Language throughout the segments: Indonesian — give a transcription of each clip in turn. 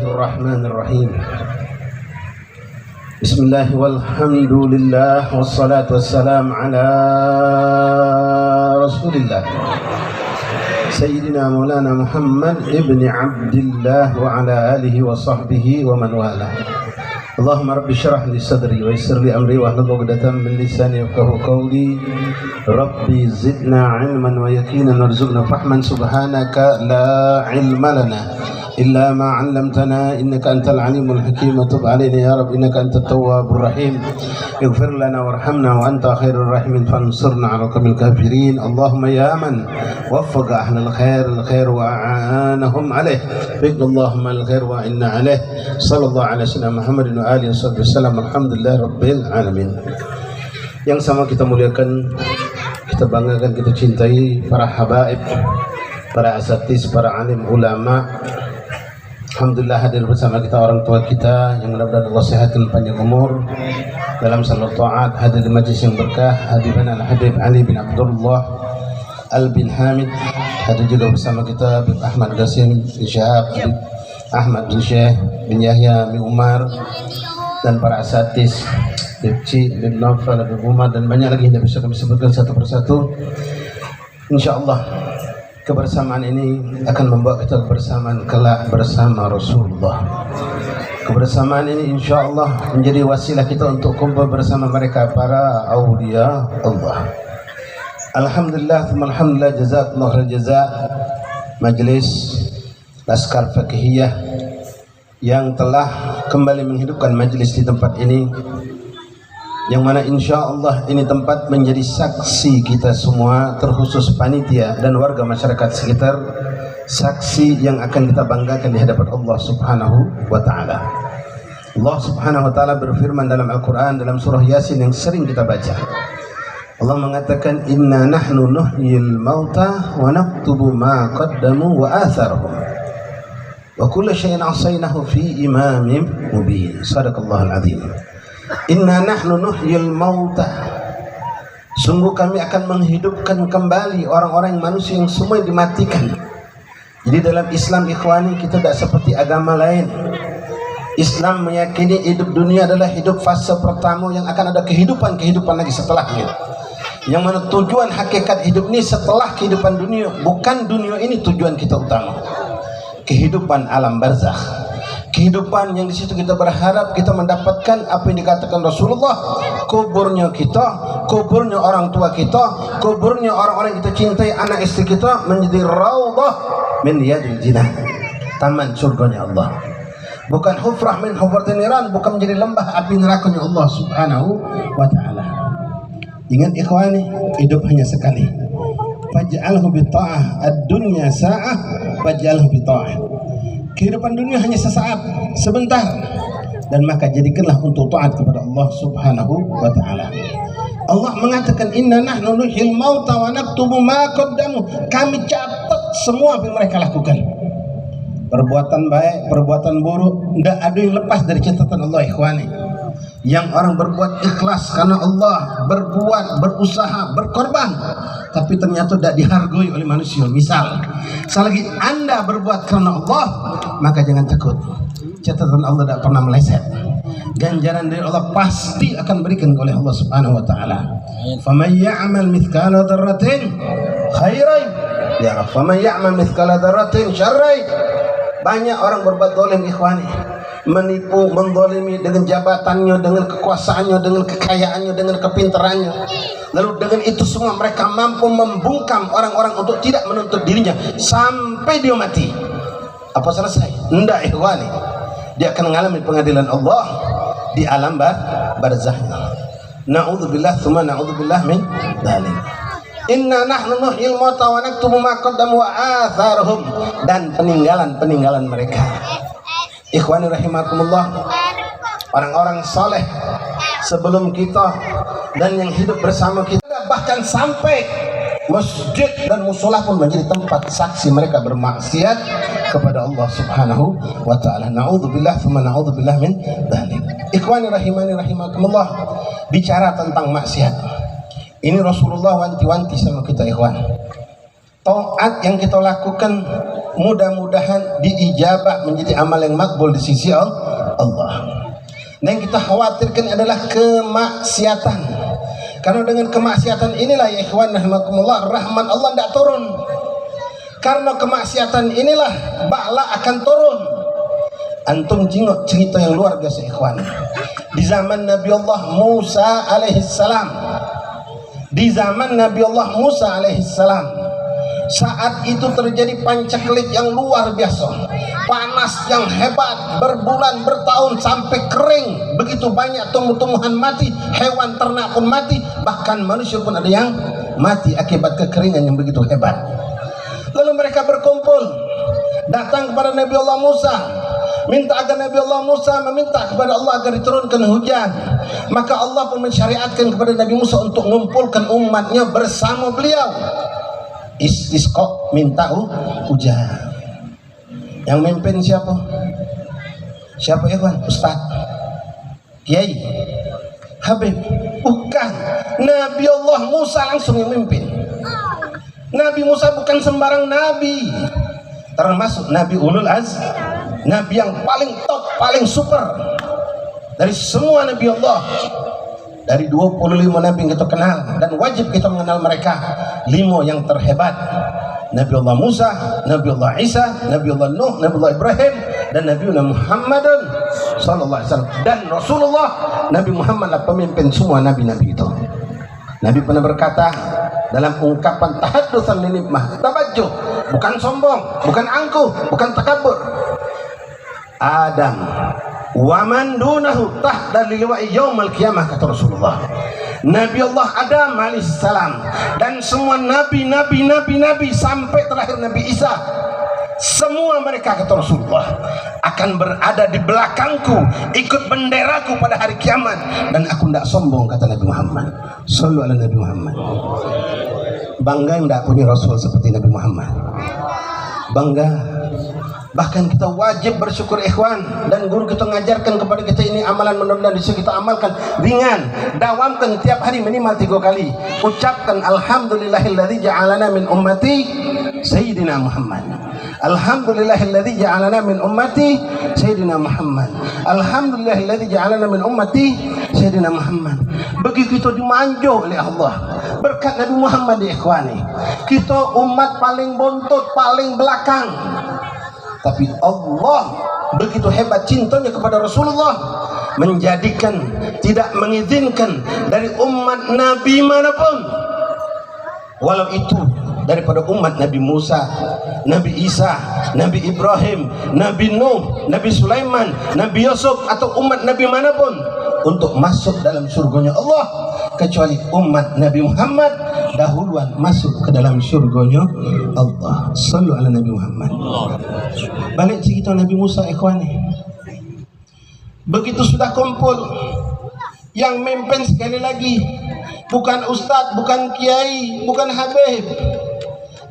Bismillahirrahmanirrahim. Bismillah walhamdulillah wassalatu wassalam ala Rasulillah Sayyidina Maulana Muhammad ibni Abdillah wa ala alihi wa sahbihi wa man wala. Allahumma rabbi syrah li sadri wa yassir li amri wa hlul 'uqdatam min lisani yafqahu qawli. Rabbi zidna ilman wa yaqinan warzuqna fahman. Subhanaka la ilma lana إلا ما علمتنا إنك أنت العليم الحكيم. تب علينا يا رب إنك أنت التواب الرحيم. اغفر لنا وارحمنا وأنت خير الراحمين فانصرنا على القوم الكافرين. اللهم يا من وفق أهل الخير وأعانهم عليه بك اللهم الخير وإنا عليه. صلى الله على سيدنا محمد وآله وصحبه وسلم. Alhamdulillah Rabbil Alamin. Yang sama kita muliakan, kita banggakan, kita cintai para habaib, para asatiz, para alim ulama. Alhamdulillah hadir bersama kita orang tua kita yang mudah-mudahan Allah sehatkan panjang umur dalam salat taat, hadir di majlis yang berkah. Hadirin Al-Habib Ali bin Abdullah Al-Bin Hamid, hadir juga bersama kita Habib Ahmad Qasim bin Syahab, Habib Ahmad bin Syekh bin Yahya bin Umar, dan para asatiz Habib Ci, Habib Naufal, Habib Umar, dan banyak lagi yang tidak bisa kami sebutkan satu persatu. InsyaAllah kebersamaan ini akan membawa kita kebersamaan kelak bersama Rasulullah. Kebersamaan ini insya Allah menjadi wasilah kita untuk kumpul bersama mereka para awliya Allah. Alhamdulillah, alhamdulillah, jazakallah khair jazak Majelis Laskar Fakihiyah yang telah kembali menghidupkan majelis di tempat ini, yang mana insya Allah ini tempat menjadi saksi kita semua, terkhusus panitia dan warga masyarakat sekitar, saksi yang akan kita banggakan di hadapan Allah Subhanahu wa Ta'ala. Allah Subhanahu wa Ta'ala berfirman dalam Al-Quran, dalam surah Yasin yang sering kita baca. Allah mengatakan, inna nahnu nuhyil mauta wa naktubu ma qaddamu wa atharahum wa kulla syai'in asaynahu fi imamin mubin. Sadaqallahul azim. Inna nahnu nuhyil mauta, sungguh kami akan menghidupkan kembali orang-orang manusia yang semua dimatikan. Jadi dalam Islam ikhwani, kita tidak seperti agama lain. Islam meyakini hidup dunia adalah hidup fase pertama, yang akan ada kehidupan lagi setelahnya, yang mana tujuan hakikat hidup ini setelah kehidupan dunia. Bukan dunia ini tujuan kita utama, kehidupan alam barzakh, kehidupan yang di situ kita berharap kita mendapatkan apa yang dikatakan Rasulullah, kuburnya kita, kuburnya orang tua kita, kuburnya orang-orang yang kita cintai, anak istri kita, menjadi raudhah min riyadil jinah, taman surganya Allah. Bukan hufrah min hufratin niran, bukan menjadi lembah api nerakanya Allah Subhanahu wa Ta'ala. Ingat ikhwani, hidup hanya sekali. Faj'alhu bi ta'ah, ad-dunya sa'ah, faj'alhu bi ta'ah. Kehidupan dunia hanya sesaat, sebentar, dan maka jadikanlah untuk taat kepada Allah Subhanahu wa Ta'ala. Allah mengatakan, inna nahnu nuhyil mauta wa naktubu ma qaddamu. Kami catat semua apa yang mereka lakukan, perbuatan baik, perbuatan buruk, tidak ada yang lepas dari catatan Allah ikhwani. Yang orang berbuat ikhlas karena Allah, berbuat, berusaha, berkorban, tapi ternyata tidak dihargai oleh manusia. Misal, selagi Anda berbuat karena Allah, maka jangan takut, catatan Allah tidak pernah meleset. Ganjaran dari Allah pasti akan berikan oleh Allah Subhanahu wa Ta'ala. Faman ya'mal mithqala dzarratin khairan yarah, faman ya'mal mithqala dzarratin syarran. Banyak orang berbuat zalim ikhwani, menipu, mendolimi dengan jabatannya, dengan kekuasaannya, dengan kekayaannya, dengan kepintarannya. Lalu dengan itu semua mereka mampu membungkam orang-orang untuk tidak menuntut dirinya sampai dia mati. Apa selesai? Tidak ikhwani, dia akan mengalami pengadilan Allah di alam barzakhnya. Na'udzubillah tsumma na'udzubillah min dzalik. Inna nahnu nuhyil mauta wa naktubu ma qaddamu wa atharahum, dan peninggalan mereka. Ikhwani rahimakumullah, orang-orang soleh sebelum kita dan yang hidup bersama kita, bahkan sampai masjid dan musola pun menjadi tempat saksi mereka bermaksiat kepada Allah Subhanahu wa Ta'ala. Na'udzubillah tsumma na'udzubillah min dzalik. Ikhwani rahimani rahimakumullah, bicara tentang maksiat ini Rasulullah wanti-wanti sama kita ikhwan. taat yang kita lakukan mudah-mudahan diijabah menjadi amal yang makbul di sisi Allah. Dan yang kita khawatirkan adalah kemaksiatan. Karena dengan kemaksiatan inilah ya ikhwan rahimakumullah, rahmat Allah tidak turun. Karena kemaksiatan inilah bala akan turun. Antum jengok cerita yang luar biasa ikhwan. Di zaman Nabi Allah Musa alaihissalam, di zaman Nabi Allah Musa alaihissalam, saat itu terjadi pancaklik yang luar biasa, panas yang hebat, berbulan bertahun sampai kering, begitu banyak tumbuh-tumbuhan mati, hewan ternak pun mati, bahkan manusia pun ada yang mati akibat kekeringan yang begitu hebat. Lalu mereka berkumpul, datang kepada Nabi Allah Musa, minta agar Nabi Allah Musa meminta kepada Allah agar diturunkan hujan. Maka Allah pun mensyariatkan kepada Nabi Musa untuk mengumpulkan umatnya bersama beliau. Istisqa, minta hujan. Yang memimpin siapa? Siapa ya kawan? Ustaz, Kiai, Habib? Bukan. Nabi Allah Musa langsung yang memimpin. Nabi Musa bukan sembarang nabi, termasuk Nabi Ulul Azm, nabi yang paling top, paling super dari semua Nabi Allah. Dari 25 nabi yang kita kenal dan wajib kita mengenal mereka, 5 yang terhebat: Nabi Allah Musa, Nabi Allah Isa, Nabi Allah Nuh, Nabi Allah Ibrahim, dan Nabi Muhammad sallallahu alaihi wasallam. Dan Rasulullah Nabi Muhammad adalah pemimpin semua nabi-nabi itu. Nabi pernah berkata dalam ungkapan tahaddusan linikmah, tabajuh, bukan sombong, bukan angkuh, bukan takabur. Adam wa man dunahu tahta liwa'i yaumil qiyamah, kata Rasulullah. Nabi Allah Adam alaihissalam dan semua nabi sampai terakhir Nabi Isa, semua mereka, kata Rasulullah, akan berada di belakangku, ikut benderaku pada hari kiamat, dan aku tidak sombong, kata Nabi Muhammad. Sallu ala Nabi Muhammad. Bangga tidak punya Rasul seperti Nabi Muhammad. Bangga. Bahkan kita wajib bersyukur ikhwan, dan guru kita mengajarkan kepada kita ini amalan, mudah-mudahan bisa kita amalkan ringan. Dawamkan tiap hari minimal 3 kali. Ucapkan alhamdulillahilladzi ja'alana min ummati sayyidina Muhammad. Alhamdulillahilladzi ja'alana min ummati sayyidina Muhammad. Alhamdulillahilladzi ja'alana min ummati sayyidina Muhammad. Begitu kita dimanjur oleh Allah berkat Nabi Muhammad ya ikhwani. Kita umat paling bontot, paling belakang. Tapi Allah begitu hebat cintanya kepada Rasulullah, menjadikan, tidak mengizinkan dari umat Nabi manapun, walau itu daripada umat Nabi Musa, Nabi Isa, Nabi Ibrahim, Nabi Nuh, Nabi Sulaiman, Nabi Yusuf, atau umat Nabi manapun, untuk masuk dalam surganya Allah, kecuali umat Nabi Muhammad dahuluan masuk ke dalam surganya Allah. Sallu ala Nabi Muhammad. Balik cerita Nabi Musa ikhwani. Begitu sudah kumpul, yang memimpin sekali lagi bukan ustaz, bukan kiai, bukan habib,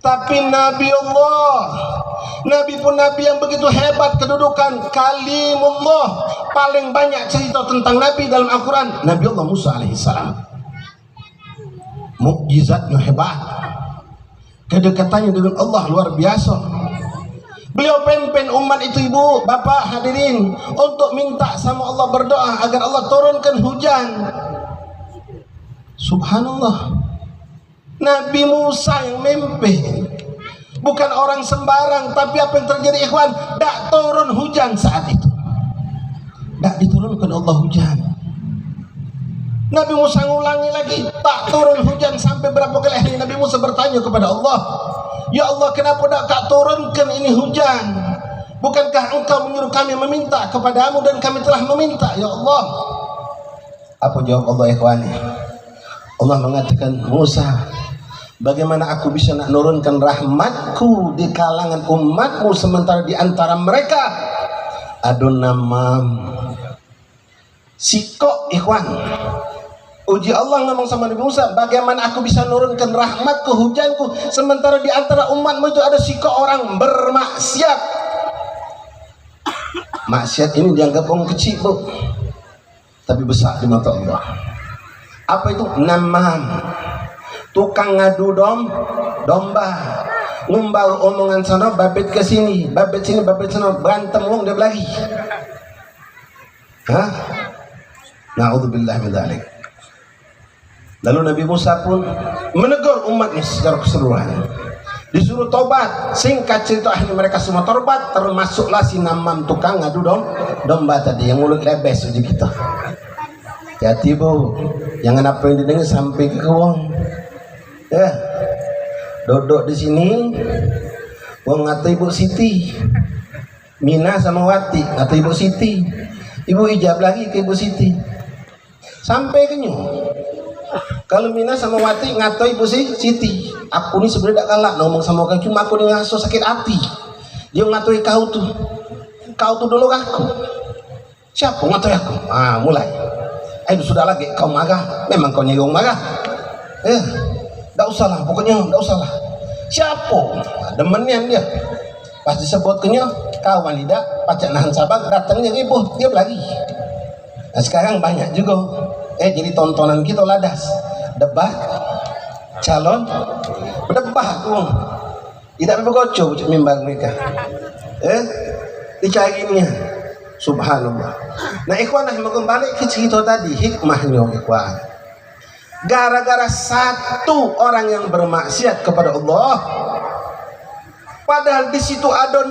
tapi Nabi Allah. Nabi pun Nabi yang begitu hebat kedudukan, kalimullah. Paling banyak cerita tentang Nabi dalam Al-Quran, Nabi Allah Musa alaihissalam. Mukjizatnya hebat, kedekatannya dengan Allah luar biasa. Beliau pimpin umat itu, ibu, bapak, hadirin, untuk minta sama Allah, berdoa agar Allah turunkan hujan. Subhanallah, Nabi Musa yang mimpin, bukan orang sembarang. Tapi apa yang terjadi ikhwan? Tak turun hujan saat itu, tak diturunkan Allah hujan. Nabi Musa ngulangi lagi, tak turun hujan. Sampai berapa kali hari Nabi Musa bertanya kepada Allah, ya Allah, kenapa tak turunkan ini hujan? Bukankah engkau menyuruh kami meminta kepadamu, dan kami telah meminta, ya Allah? Apa jawab Allah ikhwani? Allah mengatakan, Musa, bagaimana aku bisa nak nurunkan rahmatku di kalangan umatmu, sementara di antara mereka ada nama sikok ikhwan. Uji Allah ngomong sama Nabi Musa, bagaimana aku bisa nurunkan rahmatku, hujanku, sementara di antara umatmu itu ada sikok orang bermaksiat. Maksiat ini dianggap orang kecil, bu, tapi besar di mata Allah. Apa itu? Namam, tukang ngadu domba, ngumbal omongan sana babet ke sini, babet sini, babet sana, berantem wong dia lagi. Hah? Na'udzubillah min dzalik. Lalu Nabi Musa pun menegur umatnya secara keseluruhan. Disuruh tobat. Singkat cerita akhirnya mereka semua tobat, termasuklah si Namam tukang ngadu domba tadi yang mulut lebes uji kita. Hati bu, jangan apa yang didengar sampai ke wong. Ya, duduk di sini, wong ngata Ibu Siti, Mina sama Wati, ngata Ibu Siti, Ibu ijab lagi ke Ibu Siti, sampai ke nyu. Kalau Mina sama Wati ngato Ibu Siti, aku ini sebenarnya tidak kalah ngomong sama kau, cuma aku ini ngaso sakit hati. Dia ngatoi kau tuh dulu aku. Siapa ngatoi aku? Ah, mulai. Ayo sudah lagi kau marah, memang kau nyayong marah. Tidak usah lah, pokoknya tidak usah lah. Siapa? Demenian dia. Pas disebut kenya, kau wanita pacak nahan sabar, datangnya ibu, dia lagi. Nah sekarang banyak juga. Jadi tontonan kita ladas, debat, calon, debat tuh. Tidak bergocok mimbar mereka. Dicari ini ya. Subhanallah. Nah ikhwan, kembali ke cerita tadi, hikmahnya ikhwan. Gara-gara satu orang yang bermaksiat kepada Allah, padahal di situ ada